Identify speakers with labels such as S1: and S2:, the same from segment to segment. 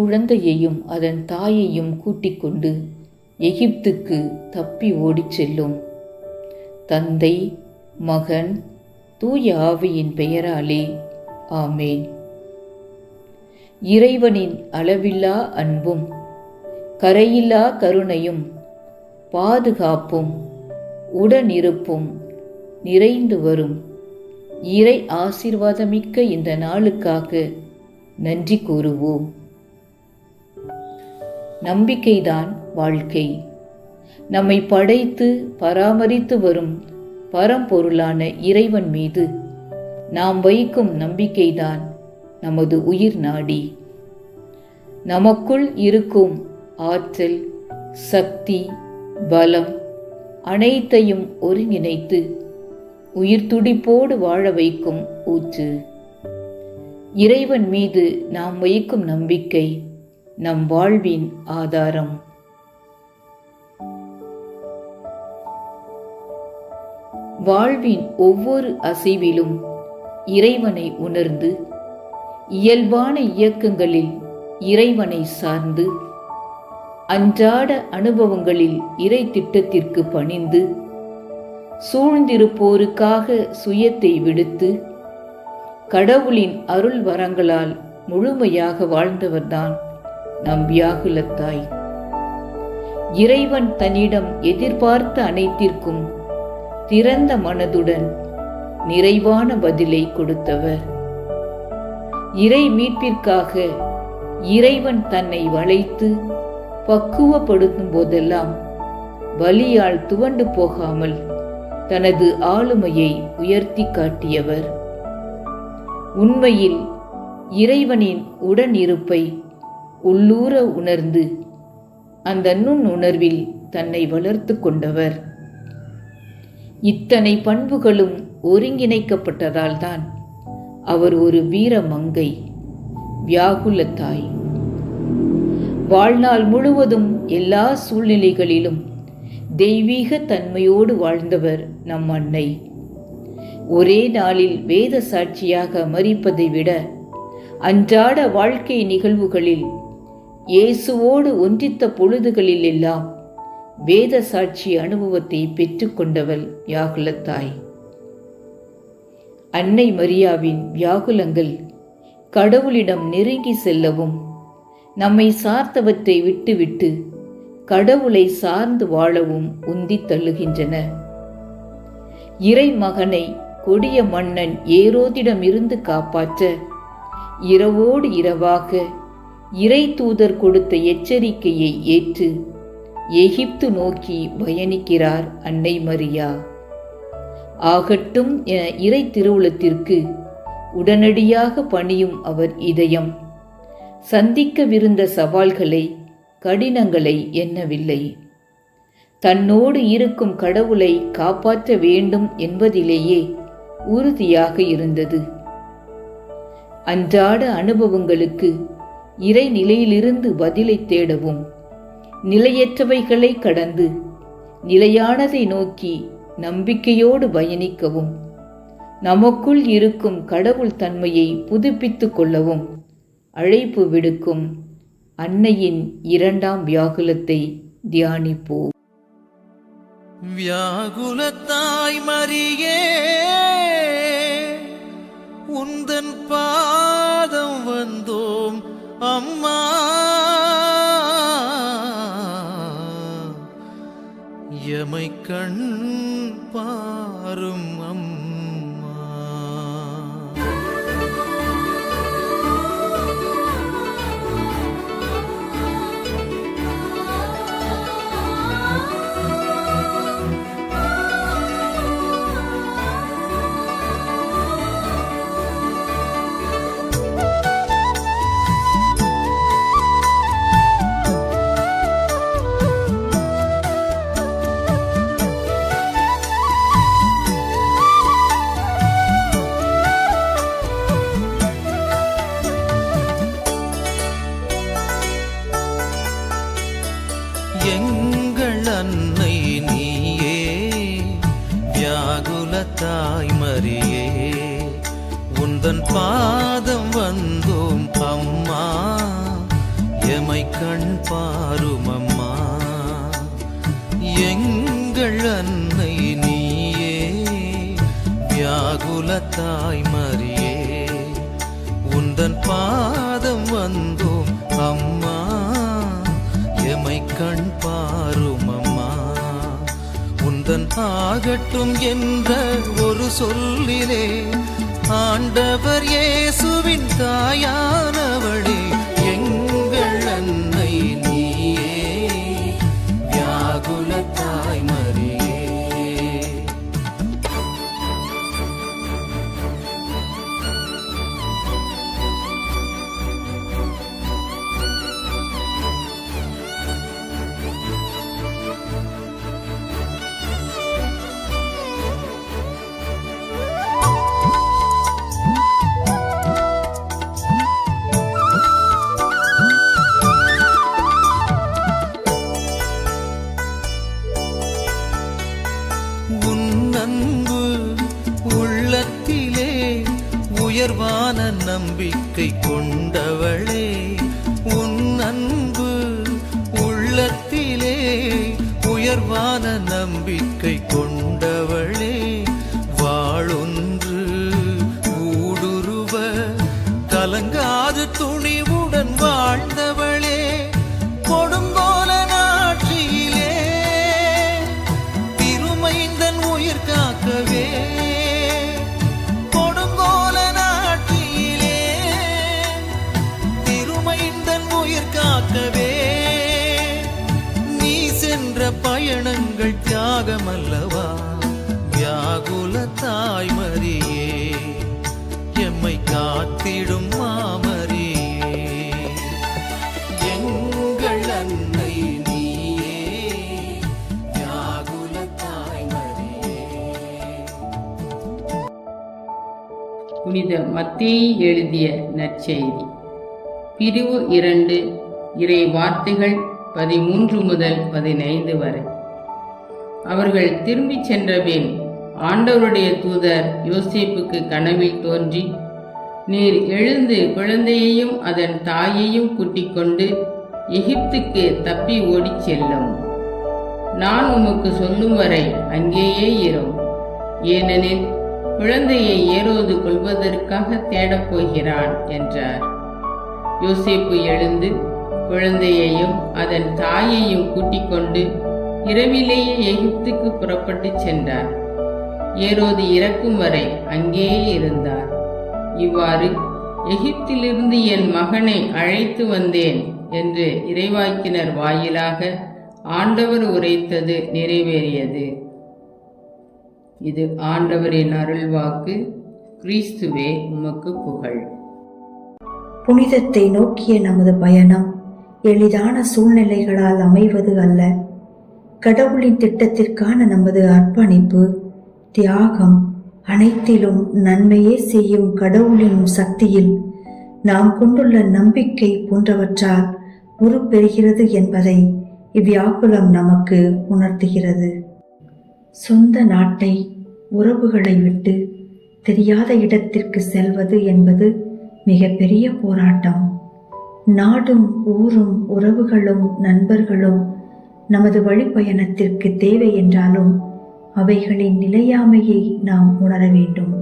S1: குழந்தையையும் அதன் தாயையும் கூட்டிக் கொண்டு எகிப்துக்கு தப்பி ஓடிச் செல்லும். தந்தை, மகன், தூய ஆவியின் பெயராலே ஆமேன். இறைவனின் அளவில்லா அன்பும் கரையில்லா கருணையும் பாதுகாப்பும் உடனிருப்பும் நிறைந்து வரும் இறை ஆசீர்வாதமிக்க இந்த நாளுக்காக நன்றி கூறுவோம். நம்பிக்கைதான் வாழ்க்கை. நம்மை படைத்து பராமரித்து வரும் பரம்பொருளான இறைவன் மீது நாம் வைக்கும் நம்பிக்கைதான் நமது உயிர் நாடி. நமக்குள் இருக்கும் ஆற்றல், சக்தி, பலம் அனைத்தையும் ஒருங்கிணைத்து உயிர் துடிப்போடு வாழ வைக்கும் ஊற்று. இறைவன் மீது நாம் வைக்கும் நம்பிக்கை நம் வாழ்வின் ஆதாரம். வாழ்வின் ஒவ்வொரு அசைவிலும் இறைவனை உணர்ந்து, இயல்பான இயக்கங்களில் இறைவனை சார்ந்து, அன்றாட அனுபவங்களில் இறை திட்டத்திற்கு பணிந்து, சூழ்ந்திருப்போருக்காக சுயத்தை விடுத்து, கடவுளின் அருள் வரங்களால் முழுமையாக வாழ்ந்தவர்தான் நம் வியாகுலத்தாய். இறைவன் தன்னிடம் எதிர்பார்த்த அனைத்திற்கும் திறந்த மனதுடன் நிறைவான பதிலை கொடுத்தவர். இறை மீட்பிற்காக இறைவன் தன்னை வளைத்து பக்குவப்படுத்தும் போதெல்லாம் வலியால் துவண்டு போகாமல் தனது ஆளுமையை உயர்த்தி காட்டியவர். உண்மையில் இறைவனின் உடனிருப்பை உள்ளூர உணர்ந்து அந்த நுண்ணுணர்வில் தன்னை வளர்த்து கொண்டவர். இத்தனை பண்புகளும் ஒருங்கிணைக்கப்பட்டதால்தான் அவர் ஒரு வீரமங்கை, வியாகுலத்தாய். வாழ்நாள் முழுவதும் எல்லா சூழ்நிலைகளிலும் தெய்வீக தன்மையோடு வாழ்ந்தவர் நம் அன்னை. ஒரே நாளில் வேத சாட்சியாக மரிப்பதை விட அன்றாட வாழ்க்கை நிகழ்வுகளில் இயேசுவோடு ஒன்றித்த பொழுதுகளில் எல்லாம் வேத சாட்சி அனுபவத்தை பெற்றுக்கொண்டவள் வியாகுலத்தாய். அன்னை மரியாவின் வியாகுலங்கள் கடவுளிடம் நெருங்கி செல்லவும், நம்மை சார்ந்தவற்றை விட்டுவிட்டு கடவுளை சார்ந்து வாழவும் உந்தி தள்ளுகின்றன. இறை மகனை கொடிய மன்னன் ஏரோதிடமிருந்து காப்பாற்ற இரவோடு இரவாக இறை தூதர் கொடுத்த எச்சரிக்கையை ஏற்று எகிப்து நோக்கி பயணிக்கிறார் அன்னை மரியா. ஆகட்டும் என இறை திருவுளத்திற்கு உடனடியாக பணியும் அவர் இதயம் சந்திக்கவிருந்த சவால்களை, கடினங்களை எண்ணவில்லை. தன்னோடு இருக்கும் கடவுளை காப்பாற்ற வேண்டும் என்பதிலேயே உறுதியாக இருந்தது. அன்றாட அனுபவங்களுக்கு இறை நிலையிலிருந்து பதிலை தேடவும், நிலையற்றவைகளை கடந்து நிலையானதை நோக்கி நம்பிக்கையோடு பயணிக்கவும், நமக்குள் இருக்கும் கடவுள் தன்மையை புதுப்பித்துக் கொள்ளவும் அழைப்பு விடுக்கும் அன்னையின் இரண்டாம் வியாகுலத்தை தியானிப்போம்.
S2: வியாகுலத்தாய் மரியே, உந்தன் பாதம் வந்தோம் அம்மா. எமை கண் பாரும் அம்மா. எங்கள் அன்னை நீயே, வியாகுலத்தாய் மரியே, உந்தன் பாதம் வந்தோம் அம்மா. எமை கண் பாரும் அம்மா. எங்கள் அன்னை நீயே, வியாகுல தாய் மரியே, உந்தன் பாதம் வந்தோம் அம்மா. எமை கண் பாரும் அம்மா. உந்தன் ஆகட்டும் என்ற ஒரு சொல்லிலே ஆண்டவர் இயேசுவின் தாயானவளே, எங்கள் அன்னை நீயே, வியாகுல தாய் மரியே. உயர்வான நம்பிக்கை கொண்டவளே, உன் அன்பு உள்ளத்திலே உயர்வான நம்பிக்கை கொண்டவளே, வாளொன்று ஊடுருவ கலங்காது துணிவுடன் வாழ்ந்தவளே, கொடுங்கோல நாட்சியிலே திருமைந்தன் உயிர் காக்கவே, நீ சென்ற பயணங்கள் தியாகமல்லவா, வியாகுல தாய் மரியே, எம்மை காத்திடும் மாமரியே. எங்கள் அன்னை நீயே, வியாகுல தாய் மரியே.
S3: புனித மத்தேயு எழுதிய நற்செய்தி பிரிவு 2 இறை வார்த்தைகள் 13 முதல் 15 வரை. அவர்கள் திரும்பிச் சென்றபின் ஆண்டவருடைய தூதர் யோசேப்புக்கு கனவில் தோன்றி, நீர் எழுந்து குழந்தையையும் அதன் தாயையும் கூட்டிக் கொண்டு எகிப்துக்கு தப்பி ஓடிச் செல்லும். நான் உமக்கு சொல்லும் வரை அங்கேயே இரும். ஏனெனில் குழந்தையை ஏரோது கொள்வதற்காக தேடப் போகிறான் என்றார். யோசேப்பு எழுந்து குழந்தையையும் அதன் தாயையும் கூட்டிக் கொண்டு இரவிலேயே எகிப்துக்கு புறப்பட்டு சென்றார். ஏரோது இறக்கும் வரை அங்கேயே இருந்தார். இவ்வாறு எகிப்திலிருந்து என் மகனை அழைத்து வந்தேன் என்று இறைவாக்கினர் வாயிலாக ஆண்டவர் உரைத்தது நிறைவேறியது. இது ஆண்டவரின் அருள்வாக்கு. கிறிஸ்துவே உமக்கு புகழ்.
S4: புனிதத்தை நோக்கிய நமது பயணம் எளிதான சூழ்நிலைகளால் அமைவது அல்ல. கடவுளின் திட்டத்திற்கான நமது அர்ப்பணிப்பு, தியாகம் அனைத்திலும் நன்மையே செய்யும் கடவுளின் சக்தியில் நாம் கொண்டுள்ள நம்பிக்கை போன்றவற்றால் உருப்பெறுகிறது என்பதை இவ்வியாகுலம் நமக்கு உணர்த்துகிறது. சொந்த நாட்டை, உறவுகளை விட்டு தெரியாத இடத்திற்கு செல்வது என்பது மிகப்பெரிய போராட்டம். நாடும் ஊரும் உறவுகளும் நண்பர்களும் நமது வழிப்பயணத்திற்கு தேவை என்றாலும் அவைகளின் நிலையாமையை நாம் உணர வேண்டும்.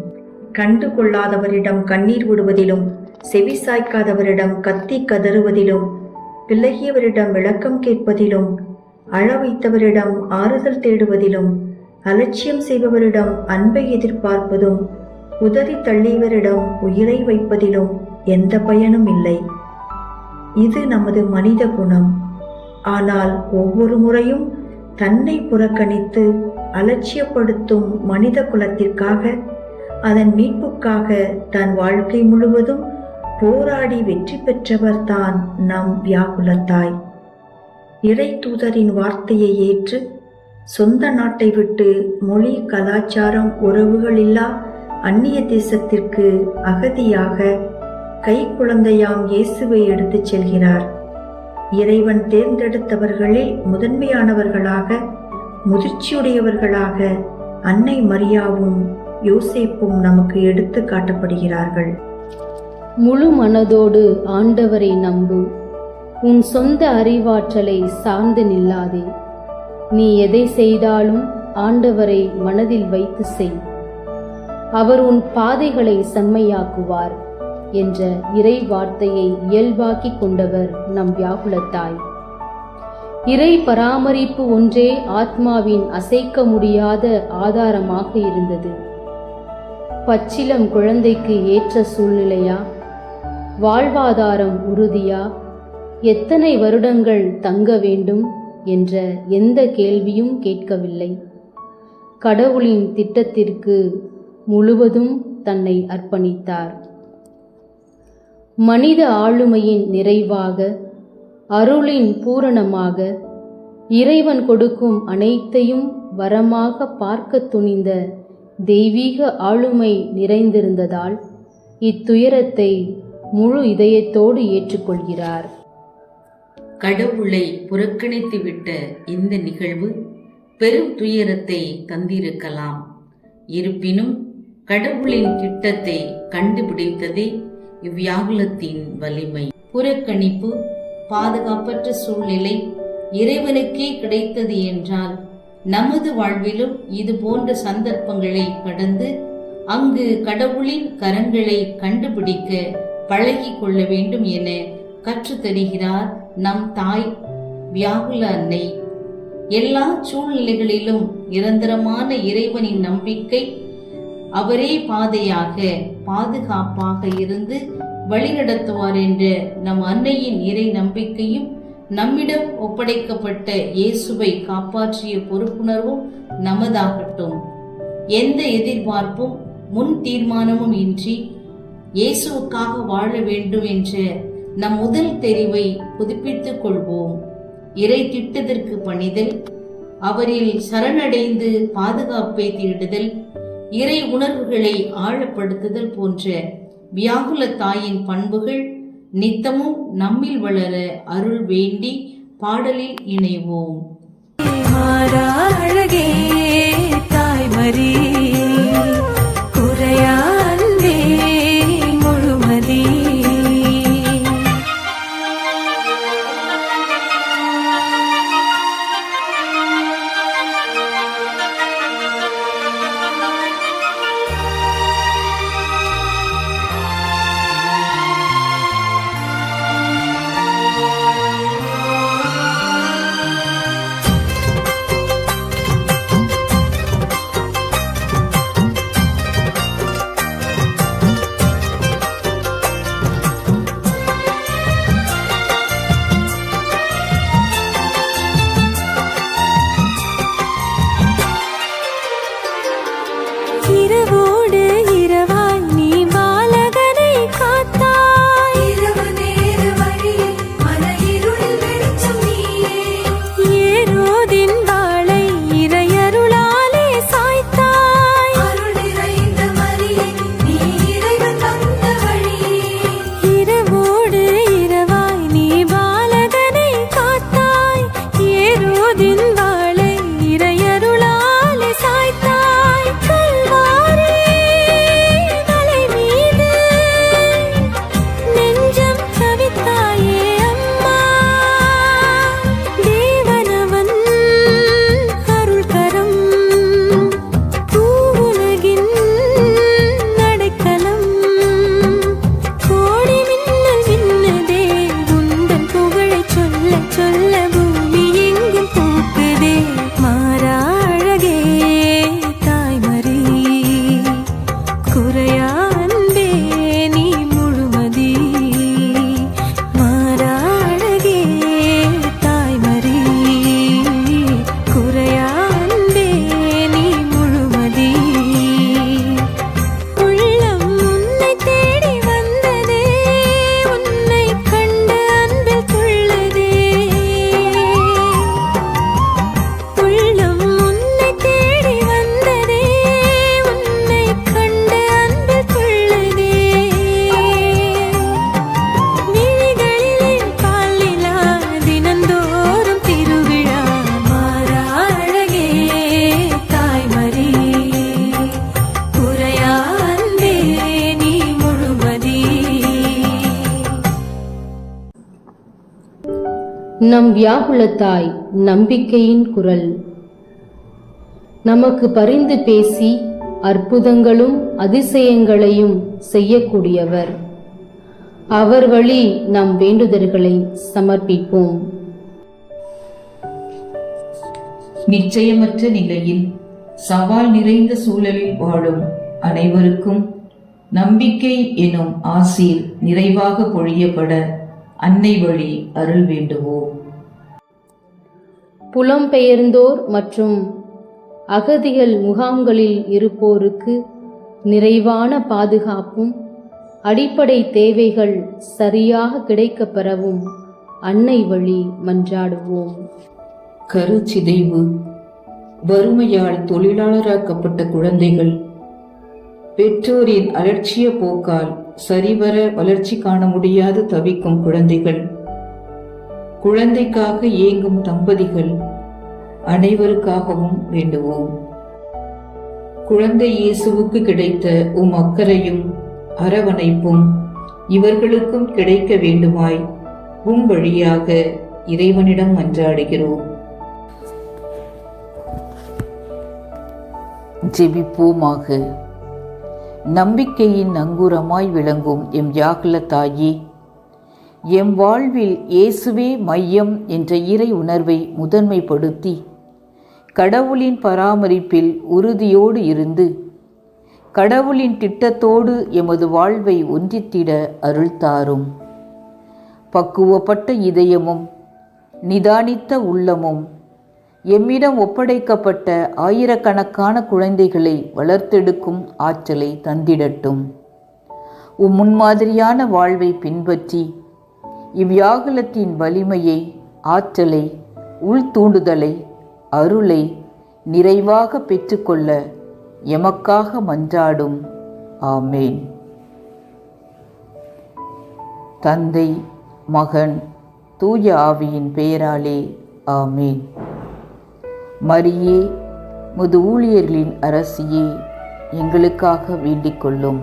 S4: கண்டு கொள்ளாதவரிடம் கண்ணீர் விடுவதிலும், செவி சாய்க்காதவரிடம் கத்தி கதறுவதிலும், விலகியவரிடம் விளக்கம் கேட்பதிலும், அழ வைத்தவரிடம் ஆறுதல் தேடுவதிலும், அலட்சியம் செய்பவரிடம் அன்பை எதிர்பார்ப்பதும், உதறி தள்ளியவரிடம் உயிரை வைப்பதிலும் எந்த பயனும் இல்லை. இது நமது மனித குணம். ஆனால் ஒவ்வொரு முறையும் தன்னை புறக்கணித்து அலட்சியப்படுத்தும் மனித குலத்திற்காக, அதன் மீட்புக்காக தன் வாழ்க்கை முழுவதும் போராடி வெற்றி பெற்றவர் தான் நம் வியாகுலத்தாய். இறை தூதரின் வார்த்தையை ஏற்று சொந்த நாட்டை விட்டு மொழி, கலாச்சாரம், உறவுகள் இல்லா அந்நிய தேசத்திற்கு அகதியாக கைக்குழந்தையாம் இயேசுவை எடுத்துச் செல்கிறார். இறைவன் தேர்ந்தெடுத்தவர்களில் முதன்மையானவர்களாக, முதிர்ச்சியுடையவர்களாக அன்னை மரியாவும் யோசேப்பும் நமக்கு எடுத்து காட்டப்படுகிறார்கள்.
S5: முழு மனதோடு ஆண்டவரை நம்பு. உன் சொந்த அறிவாற்றலை சார்ந்து நில்லாதே. நீ எதை செய்தாலும் ஆண்டவரை மனதில் வைத்து செய். அவர் உன் பாதைகளை செம்மையாக்குவார் என்ற இறை வார்த்தையை இயல்பாக்கிக் கொண்டவர் நம் வியாகுலத்தாய். இறை பராமரிப்பு ஒன்றே ஆத்மாவின் அசைக்க முடியாத ஆதாரமாக இருந்தது. பச்சிலம் குழந்தைக்கு ஏற்ற சூழ்நிலையா? வாழ்வாதாரம் உறுதியா? எத்தனை வருடங்கள் தங்க வேண்டும் என்ற எந்த கேள்வியும் கேட்கவில்லை. கடவுளின் திட்டத்திற்கு முழுவதும் தன்னை அர்ப்பணித்தார். மனித ஆளுமையின் நிறைவாக, அருளின் பூரணமாக, இறைவன் கொடுக்கும் அனைத்தையும் வரமாக பார்க்க துணிந்த தெய்வீக ஆளுமை நிறைந்திருந்ததால் இத்துயரத்தை முழு இதயத்தோடு ஏற்றுக்கொள்கிறார்.
S6: கடவுளை புறக்கணித்துவிட்ட இந்த நிகழ்வு பெரும் துயரத்தை தந்திருக்கலாம். இருப்பினும் கடவுளின் திட்டத்தை கண்டுபிடித்ததே இவ்வியாகுலத்தின் வலிமை. புறக்கணிப்பு, பாதுகாப்பற்ற சூழ்நிலை இறைவனுக்கே கிடைத்தது என்றால் நமது வாழ்விலும் இது போன்ற சந்தர்ப்பங்களை கடந்து அங்கு கடவுளின் கரங்களை கண்டுபிடிக்க பழகிக் கொள்ள வேண்டும் என கற்றுத்தருகிறார் நம் தாய் வியாகுல அன்னை. எல்லா சூழ்நிலைகளிலும் நிரந்தரமான இறைவனின் நம்பிக்கை, அவரே பாதையாக பாதுகாப்பாக இருந்து வழிநடத்துவார் என்ற நம் அன்னையின் இறை நம்பிக்கையும் நம்மிடம் ஒப்படைக்கப்பட்ட இயேசுவை காப்பாற்றிய பொறுப்புணர்வும் நமதாகட்டும். எந்த எதிர்பார்ப்பும் முன் தீர்மானமும் இன்றி இயேசுவுக்காக வாழ வேண்டும் என்ற நம் முதல் தெரிவை புதுப்பித்துக் கொள்வோம். இறை திட்டத்திற்கு பணிதல், அவரில் சரணடைந்து பாதுகாப்பை தேடுதல், இறை உணர்வுகளை ஆழப்படுத்துதல் போன்ற வியாகுல தாயின் பண்புகள் நித்தமும் நம்மில் வளர அருள் வேண்டி பாடலில் இணைவோம்.
S7: அழகே தாய்மரி குறையாலே முழுமதி.
S5: நம் வியாகுலத்தாய் நம்பிக்கையின் குரல். நமக்கு பரிந்து பேசி அற்புதங்களும் அதிசயங்களையும் செய்யக்கூடியவர். அவர் வழி நம் வேண்டுதல்களை சமர்ப்பிப்போம்.
S1: நிச்சயமற்ற நிலையில் சவால் நிறைந்த சூழலில் வாழும் அனைவருக்கும் நம்பிக்கை எனும் ஆசீர் நிறைவாக பொழியப்பட அன்னை வழி அருள் வேண்டுவோம்.
S5: புலம்பெயர்ந்தோர் மற்றும் அகதிகள் முகாம்களில் இருப்போருக்கு நிறைவான பாதுகாப்பும் அடிப்படை தேவைகள் சரியாக கிடைக்கப் பெறவும் அன்னை வழி மன்றாடுவோம்.
S1: கருச்சிதைவு, வறுமையால் தொழிலாளராக்கப்பட்ட குழந்தைகள், பெற்றோரின் அலட்சிய போக்கால் சரிவர வளர்ச்சி காண முடியாது தவிக்கும் குழந்தைகள், குழந்தைக்காக ஏங்கும் தம்பதிகள் அனைவருக்காகவும் வேண்டுவோம். குழந்தை இயேசுவுக்கு கிடைத்த உம் அக்கறையும் அரவணைப்பும் இவர்களுக்கும் கிடைக்க வேண்டுமாய் உம் வழியாக இறைவனிடம் மன்றாடுகிறோம். ஜெபிப்போமாக. நம்பிக்கையின் நங்கூரமாய் விளங்கும் எம் வியாகுல தாயே, எம் வாழ்வில் இயேசுவே மையம் என்ற இறை உணர்வை முதன்மைப்படுத்தி கடவுளின் பராமரிப்பில் உறுதியோடு இருந்து கடவுளின் திட்டத்தோடு எமது வாழ்வை ஒன்றித்திட அருள் தாரும். பக்குவப்பட்ட இதயமும் நிதானித்த உள்ளமும் எம்மிடம் ஒப்படைக்கப்பட்ட ஆயிரக்கணக்கான குழந்தைகளை வளர்த்தெடுக்கும் ஆற்றலை தந்திடட்டும். முன்மாதிரியான வாழ்வை பின்பற்றி இவ்வியாகுலத்தின் வலிமையை, ஆற்றலை, உள்தூண்டுதலை, அருளை நிறைவாக பெற்றுக்கொள்ள எமக்காக மன்றாடும். ஆமேன். தந்தை, மகன், தூய ஆவியின் பெயராலே ஆமேன். மரியே, முது ஊழியர்களின் அரசியே, எங்களுக்காக வேண்டிக் கொள்ளும்.